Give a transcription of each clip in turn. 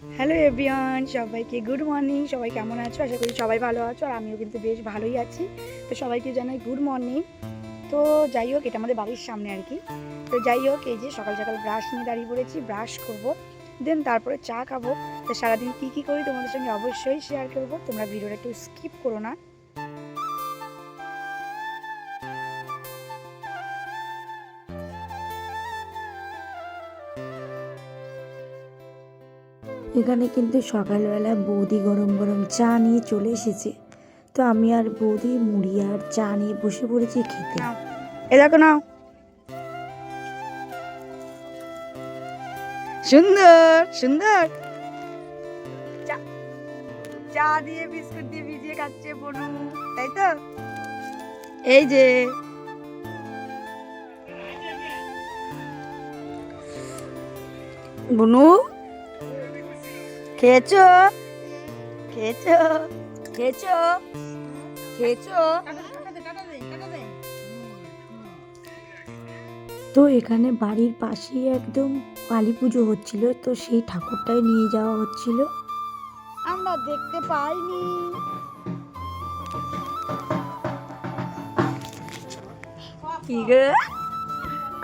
Hello everyone, সবাইকে good morning. সবাই কেমন আছো? আশা করি সবাই ভালো আছো, আর আমিও কিন্তু বেশ ভালোই আছি। তো সবাইকে জানাই গুড মর্নিং। তো যাই হোক, এটা আমাদের বাড়ির সামনে আর কি। তো যাই হোক, এই যে সকাল সকাল ব্রাশ নিয়ে দাঁড়িয়ে পড়েছি, ব্রাশ করব, দেন তারপরে চা খাবো। তো সারাদিন কী কী করি তোমাদের সঙ্গে অবশ্যই শেয়ার করবো, তোমরা ভিডিওটা একটু স্কিপ করো না। এখানে কিন্তু সকালবেলা বৌদি গরম গরম চা নিয়ে চলে এসেছে। তো আমি আর বৌদি মুড়ি আর চা নিয়ে বসে পড়েছি খেতে। এ দেখো নাও, সুন্দর সুন্দর চা, চা দিয়ে বিস্কুট দিয়ে ভিজিয়ে খাচ্ছে বনু, তাই তো? এই যে বনু, খেয়েছো খেয়েছো খেয়েছো খেয়েছো? তো এখানে বাড়ির পাশেই একদম কালী পুজো হচ্ছিল, তো সেই ঠাকুরটাই নিয়ে যাওয়া হচ্ছিল। আমরা দেখতে পাইনি। কি গো,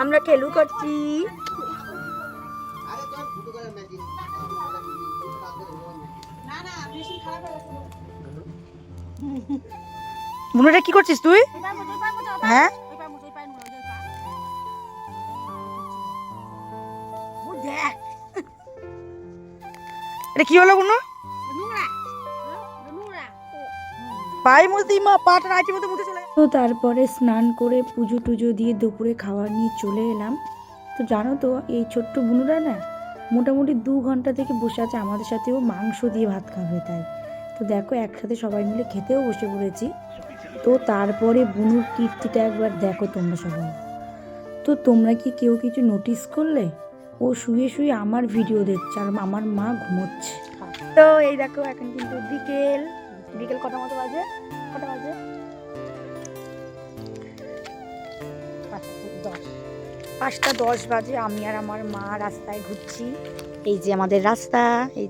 আমরা খেলু করছি। বুনুটা কি করছিস তুই? হ্যাঁ, এটা কি হলো বুনু? পাই মুতি মা, পাটা রাইতে মতো মুতে চলে। তো তারপরে স্নান করে পুজো টুজো দিয়ে দুপুরে খাবার নিয়ে চলে এলাম। তো জানো তো, এই ছোট্ট বুনুরা না মোটামুটি 2 ঘন্টা থেকে বসে আছে আমাদের সাথেও মাংস দিয়ে ভাত খাবে তাই। তো দেখো, একসাথে সবাই মিলে খেতেও বসে পড়েছি। তো তারপরে বুনুর কীর্তিটা একবার দেখো তোমরা সবাই। তো তোমরা কি কেউ কিছু নোটিস করলে? ও শুয়ে শুয়ে আমার ভিডিও দেখছে আর আমার মা ঘুমোচ্ছে। তো এই দেখো, এখন কিন্তু বিকেল বিকেল কটা মতো বাজে? কটা বাজে? 5টা 10 বাজে। আমি আর আমার মা রাস্তায় ঘুরছি। এই যে আমাদের রাস্তা, এই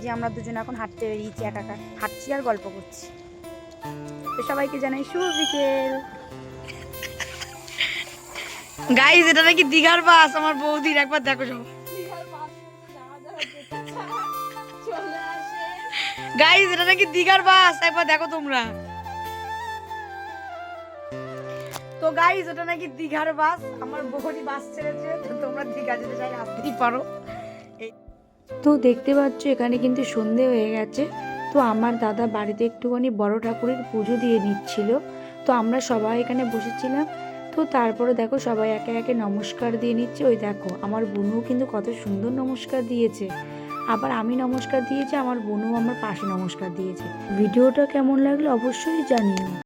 যে আমরা দুজন এখন হাঁটতে বেরিয়েছি, একা একা হাঁটছি আর গল্প করছি। তো সবাইকে জানাই শুভ বিকেল। গাইস, এটা নাকি দীঘার বাস আমার বৌদির, একবার দেখো সব। গাইস, এটা নাকি দীঘার বাস, একবার দেখো তোমরা। তো গাইস, এটা নাকি দীঘার বাস, আমার বৌদি বাস ছেড়েছে। তো তোমরা দীঘা যেতে চাই আসতেই পারো। তো দেখতে পাচ্ছ এখানে কিন্তু সন্ধে হয়ে গেছে। তো আমার দাদা বাড়িতে একটুখানি বড় ঠাকুরের পুজো দিয়ে নিচ্ছিল। তো আমরা সবাই এখানে বসেছিলাম। তো তারপরে দেখো সবাই একে একে নমস্কার দিয়ে নিচ্ছে। ওই দেখো আমার বোনও কিন্তু কত সুন্দর নমস্কার দিয়েছে। আবার আমি নমস্কার দিয়েছি, আমার বোনও আমার পাশে নমস্কার দিয়েছে। ভিডিওটা কেমন লাগলো অবশ্যই জানিও।